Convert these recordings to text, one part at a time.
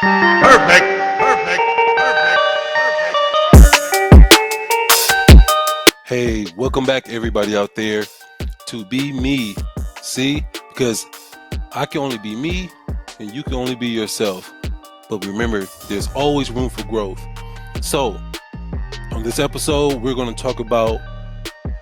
Perfect, perfect, perfect, Hey, welcome back, everybody out there, to Be Me. See? Because I can only be me, and you can only be yourself. But remember, there's always room for growth. So, on this episode, we're going to talk about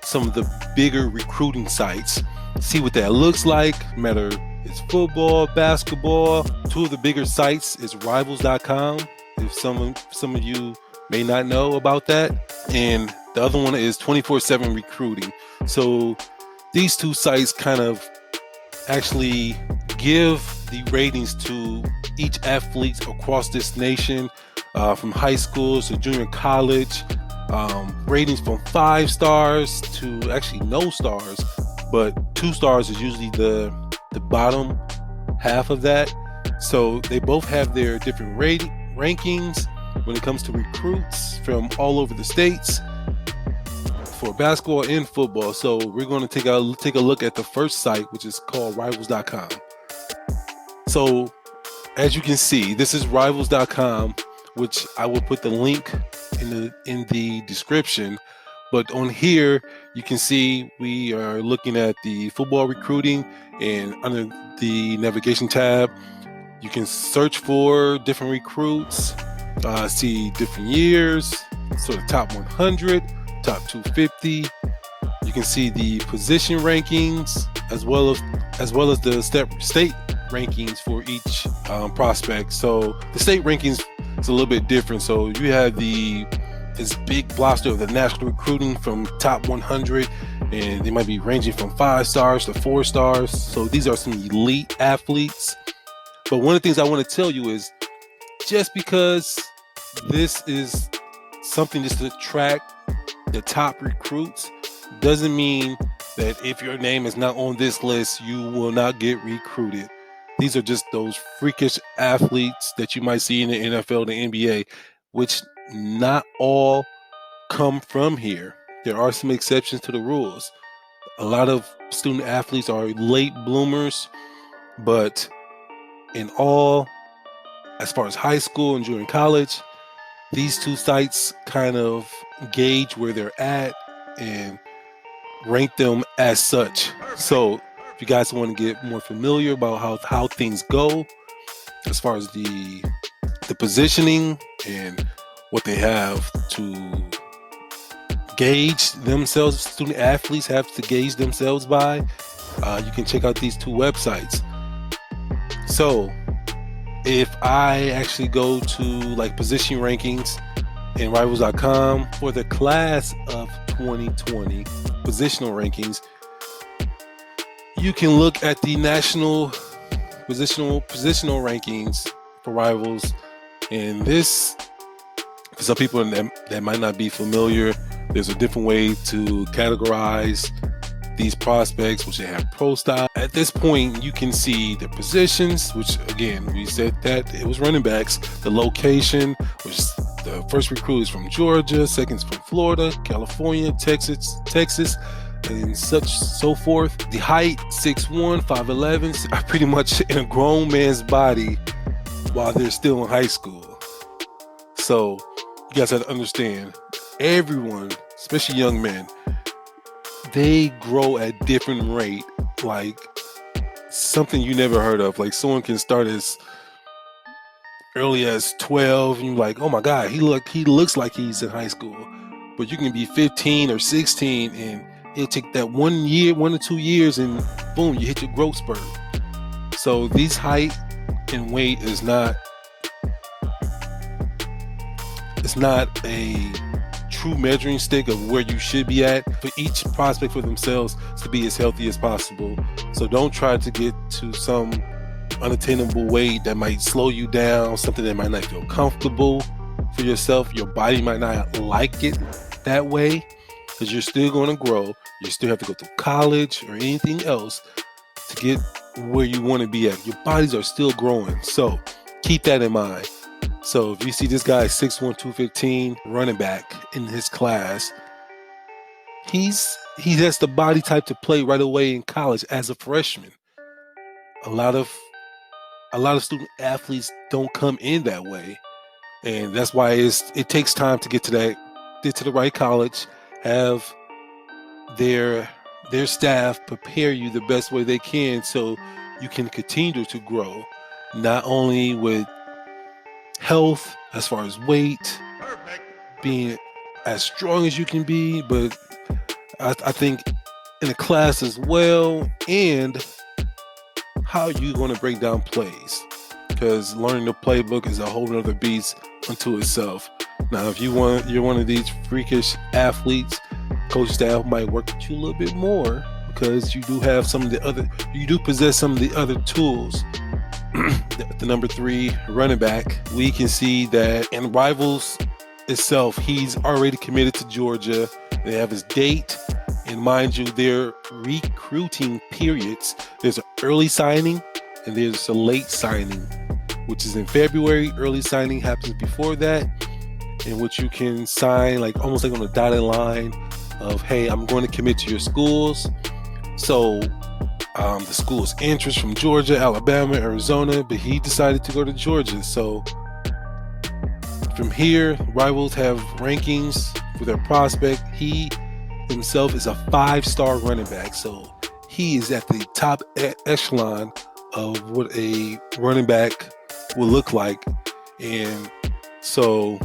some of the bigger recruiting sites. See what that looks like. No matter it's football, basketball. Two of the bigger sites is rivals.com. If some of you may not know about that. And the other one is 24/7 recruiting. So these two sites kind of actually give the ratings to each athlete across this nation, from high school to junior college, ratings from 5 stars to actually no stars, but 2 stars is usually the bottom half of that. So they both have their different rankings when it comes to recruits from all over the states for basketball and football. So we're going to take a look at the first site, which is called rivals.com. So as you can see, this is rivals.com, which I will put the link in the description. But on here, you can see we are looking at the football recruiting, and under the navigation tab, you can search for different recruits, see different years, so the top 100, top 250. You can see the position rankings as well as the state rankings for each prospect. So the state rankings is a little bit different. So you have this big blaster of the national recruiting from top 100, and they might be ranging from 5 stars to 4 stars. So these are some elite athletes. But one of the things I want to tell you is, just because this is something just to track the top recruits doesn't mean that if your name is not on this list, you will not get recruited. These are just those freakish athletes that you might see in the NFL, the NBA, which not all come from here. There are some exceptions to the rules. A lot of student athletes are late bloomers, but in all, as far as high school and junior college, these two sites kind of gauge where they're at and rank them as such. So if you guys want to get more familiar about how things go as far as the positioning and what they have to gauge themselves, student athletes have to gauge themselves by, you can check out these two websites. So if I actually go to like position rankings in rivals.com for the class of 2020 positional rankings, you can look at the national positional rankings for rivals. And this, for some people that might not be familiar, there's a different way to categorize these prospects, which they have pro style. At this point, you can see the positions, which again, we said that it was running backs, the location, which the first recruit is from Georgia, second is from Florida, California, Texas, and so forth. The height, 6'1", 5'11", are pretty much in a grown man's body while they're still in high school. So you guys have to understand, everyone, especially young men, they grow at different rate, like something you never heard of. Like someone can start as early as 12, and you're like, oh my God, he looks like he's in high school. But you can be 15 or 16, and it'll take that 1 to 2 years, and boom, you hit your growth spurt. So these height and weight is not a true measuring stick of where you should be at. For each prospect for themselves to be as healthy as possible. So don't try to get to some unattainable weight that might slow you down, something that might not feel comfortable for yourself. Your body might not like it that way, because you're still going to grow. You still have to go through college or anything else to get where you want to be at. Your bodies are still growing. So keep that in mind. So if you see this guy 6'1", 215, running back in his class, he has the body type to play right away in college as a freshman. A lot of a lot of student athletes don't come in that way, and that's why it takes time to get to the right college, have their staff prepare you the best way they can, so you can continue to grow, not only with health as far as weight, Perfect. being as strong as you can be, but I think in a class as well, and how you going to break down plays, because learning the playbook is a whole nother beast unto itself. Now, if you're one of these freakish athletes, coach staff might work with you a little bit more because you do have you do possess some of the other tools. The number 3 running back, we can see that in Rivals itself, he's already committed to Georgia. They have his date, and mind you, their recruiting periods, there's an early signing and there's a late signing, which is in February. Early signing happens before that, in which you can sign like almost like on a dotted line of, hey, I'm going to commit to your schools. So the school's interest from Georgia, Alabama, Arizona, but he decided to go to Georgia. So from here, Rivals have rankings for their prospect. He himself is a 5-star running back, so he is at the top echelon of what a running back will look like. And so,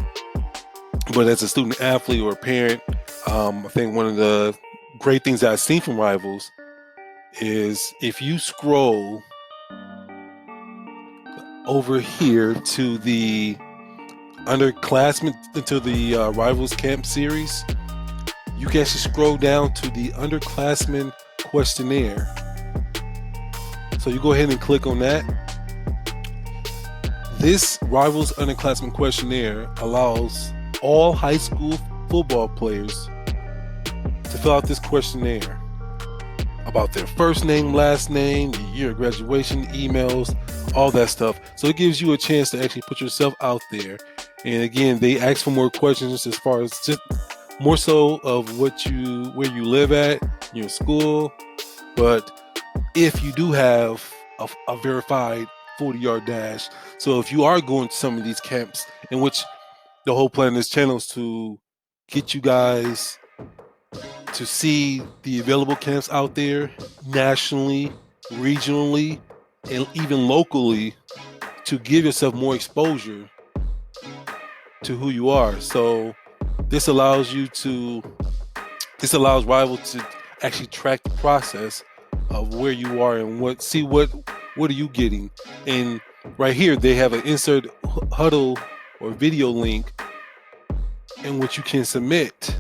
but as a student athlete or a parent, I think one of the great things that I've seen from Rivals is if you scroll over here to the underclassmen, to the Rivals Camp series, you can actually scroll down to the underclassmen questionnaire. So you go ahead and click on that. This Rivals underclassmen questionnaire allows all high school football players to fill out this questionnaire about their first name, last name, the year of graduation, emails, all that stuff. So it gives you a chance to actually put yourself out there. And again, they ask for more questions as far as just more so of where you live at, your school. But if you do have a verified 40-yard dash, so if you are going to some of these camps, in which the whole plan of this channel is to get you guys to see the available camps out there nationally, regionally, and even locally, to give yourself more exposure to who you are. So this allows Rival to actually track the process of where you are and what are you getting. And right here they have an insert huddle or video link in which you can submit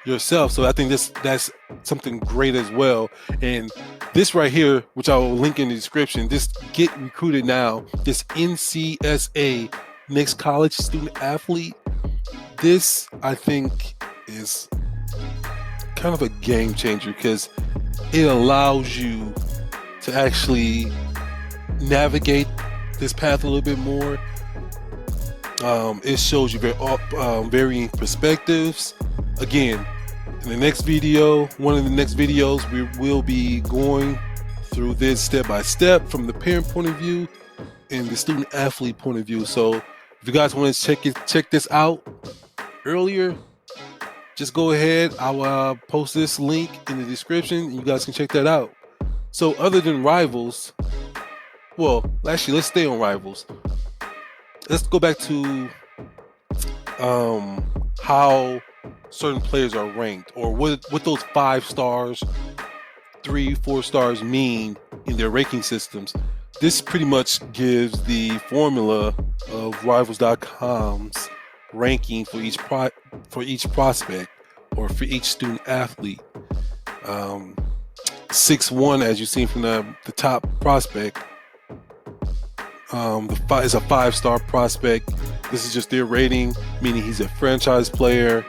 yourself. So I think that's something great as well. And this right here, which I will link in the description, this Get Recruited Now, this NCSA, Next College Student Athlete, this I think is kind of a game changer because it allows you to actually navigate this path a little bit more. It shows you varying perspectives. Again, in the next video, one of the next videos, we will be going through this step by step from the parent point of view and the student athlete point of view. So if you guys want to check this out earlier, just go ahead. I'll post this link in the description. You guys can check that out. So other than Rivals, well, actually, let's stay on Rivals. Let's go back to how certain players are ranked, or what those 5 stars, 3, 4 stars mean in their ranking systems. This pretty much gives the formula of Rivals.com's ranking for each prospect or for each student athlete. 6-1, as you've seen from the top prospect, is a 5-star prospect. This is just their rating, meaning he's a franchise player.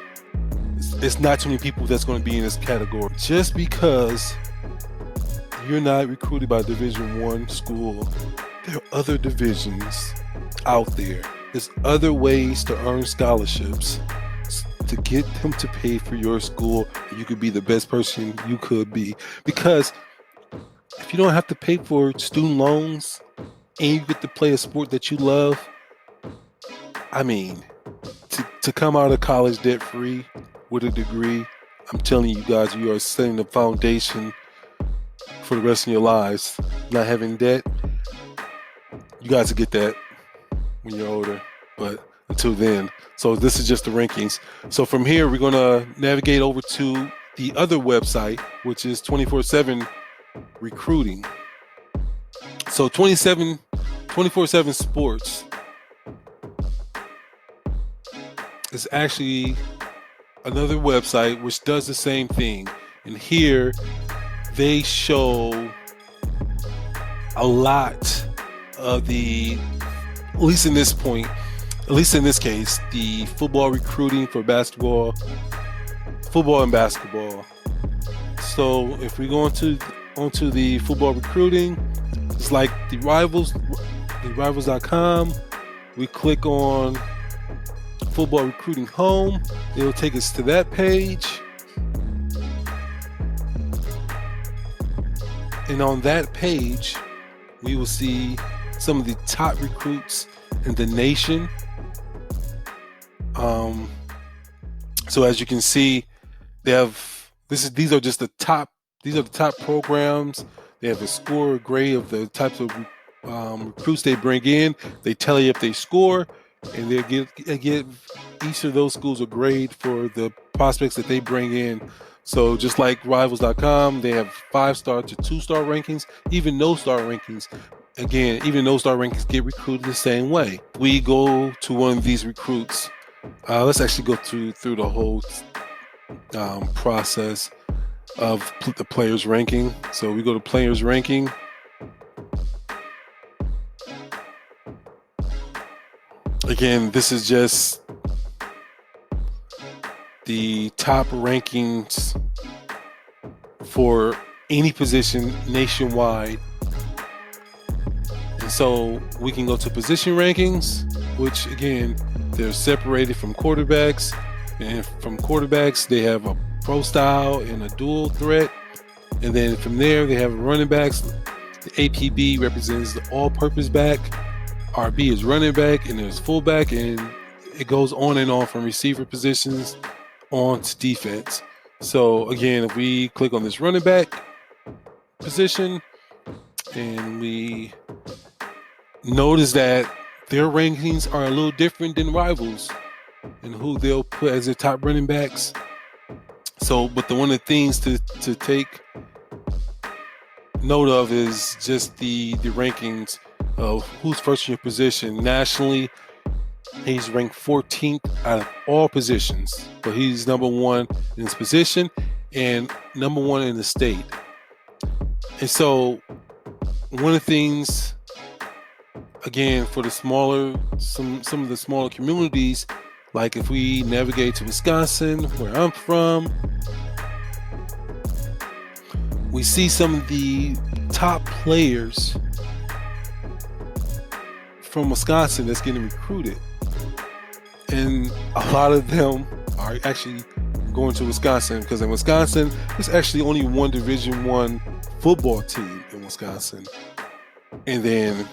It's not too many people that's going to be in this category. Just because you're not recruited by Division I school, there are other divisions out there. There's other ways to earn scholarships to get them to pay for your school, and you could be the best person you could be. Because if you don't have to pay for student loans and you get to play a sport that you love, I mean, to come out of college debt free with a degree, I'm telling you guys, you are setting the foundation for the rest of your lives. Not having debt, you guys will get that when you're older, but until then. So this is just the rankings. So from here, we're going to navigate over to the other website, which is 24/7 recruiting. So 24/7 sports is actually another website which does the same thing. And here they show a lot of the, at least in this case, the football recruiting for football and basketball. So if we go onto the football recruiting, it's like the rivals.com. We click on football recruiting home. It'll take us to that page. And on that page, we will see some of the top recruits in the nation. So as you can see, they have these are the top programs. They have a score, a grade of the types of recruits they bring in. They tell you if they score, and they give each of those schools a grade for the prospects that they bring in. So just like Rivals.com, they have 5-star to 2-star rankings, even no-star rankings. Again, even no-star rankings get recruited the same way. We go to one of these recruits. Let's actually go through the whole process of the players ranking. So we go to players ranking. Again, this is just the top rankings for any position nationwide. And so we can go to position rankings, which again, they're separated from quarterbacks. And from quarterbacks, they have a pro style and a dual threat. And then from there, they have running backs. The APB represents the all-purpose back. RB is running back, and there's fullback, and it goes on and on from receiver positions on to defense. So again, if we click on this running back position, and we notice that their rankings are a little different than Rivals and who they'll put as their top running backs. So, but one of the things to take note of is just the rankings of who's first in your position. Nationally, he's ranked 14th out of all positions, but he's number one in his position and number one in the state. And so one of the things, again, for the some of the smaller communities, like if we navigate to Wisconsin, where I'm from, we see some of the top players from Wisconsin that's getting recruited. And a lot of them are actually going to Wisconsin because in Wisconsin, there's actually only one Division I football team in Wisconsin. And then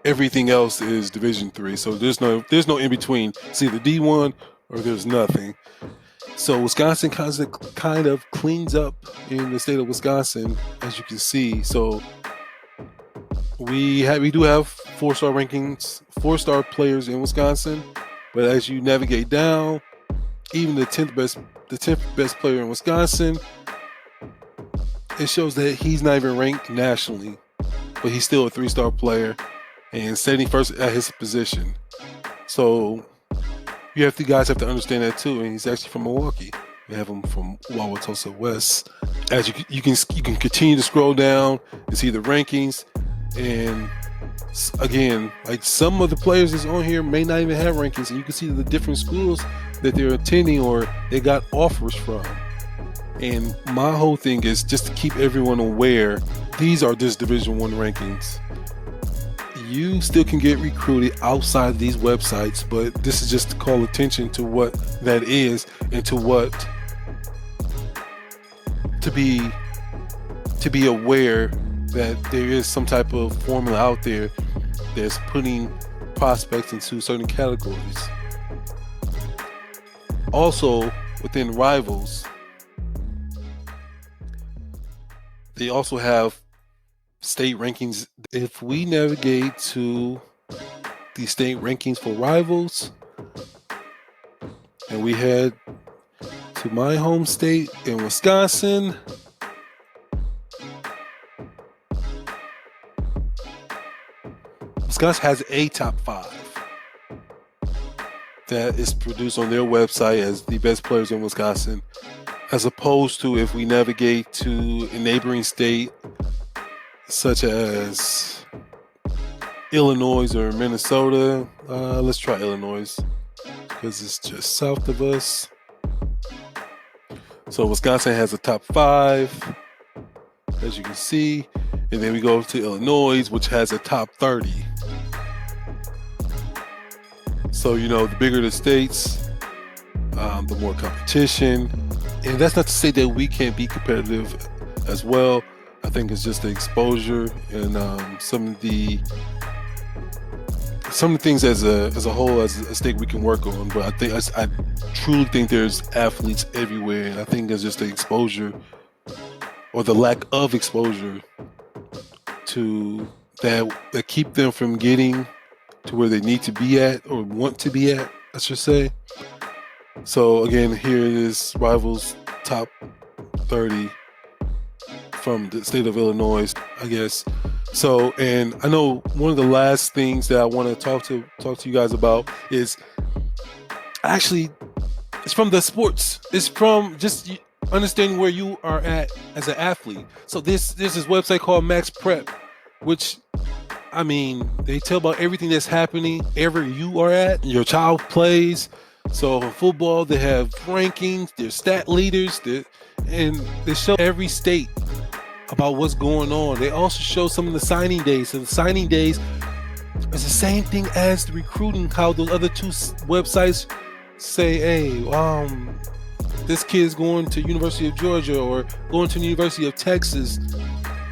everything else is Division III. So there's no in between. It's either D1 or there's nothing. So Wisconsin kind of cleans up in the state of Wisconsin, as you can see. So we do have 4-star rankings, 4-star players in Wisconsin. But as you navigate down, even the 10th best player in Wisconsin, it shows that he's not even ranked nationally, but he's still a 3-star player and 71st at his position. So you guys have to understand that too. And he's actually from Milwaukee. We have him from Wauwatosa West. As you can continue to scroll down and see the rankings. And again, like some of the players that's on here may not even have rankings, and you can see the different schools that they're attending or they got offers from. And my whole thing is just to keep everyone aware, these are just Division I rankings. You still can get recruited outside these websites, but this is just to call attention to what that is and to be aware that there is some type of formula out there that's putting prospects into certain categories. Also, within Rivals, they also have state rankings. If we navigate to the state rankings for Rivals, and we head to my home state in Wisconsin, Wisconsin has a top 5 that is produced on their website as the best players in Wisconsin, as opposed to if we navigate to a neighboring state such as Illinois or Minnesota. Let's try Illinois because it's just south of us. So Wisconsin has a top 5, as you can see, and then we go to Illinois, which has a top 30. So, the bigger the states, the more competition. And that's not to say that we can't be competitive as well. I think it's just the exposure and some of the things as a whole, as a state we can work on. But I truly think there's athletes everywhere. And I think there's just the exposure or the lack of exposure to that keep them from getting to where they need to be at or want to be at, I should say. So again, here it is, Rivals top 30 from the state of Illinois, I guess. So, and I know one of the last things that I want to talk to you guys about is actually, it's from the sports. It's from just understanding where you are at as an athlete. So there's this website called MaxPreps, which, I mean, they tell about everything that's happening wherever you are at, your child plays. So in football, they have rankings, there's stat leaders, and they show every state about what's going on. They also show some of the signing days. So the signing days is the same thing as the recruiting, how those other two websites say, hey, this kid's going to University of Georgia or going to the University of Texas.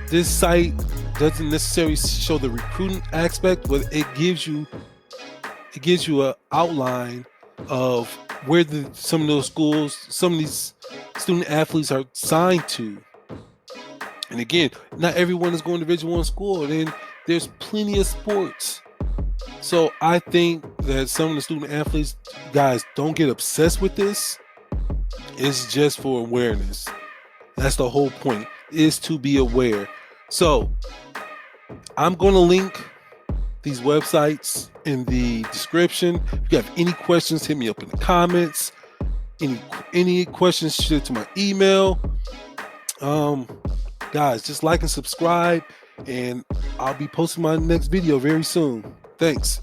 This site doesn't necessarily show the recruiting aspect, but it gives you an outline of where some of those schools, some of these student athletes are signed to. And again, not everyone is going to Division I school. And there's plenty of sports. So I think that some of the student athletes, guys, don't get obsessed with this. It's just for awareness. That's the whole point, is to be aware. So I'm going to link these websites in the description. If you have any questions, hit me up in the comments. Any questions, shoot to my email. Guys, just like and subscribe, and I'll be posting my next video very soon. Thanks.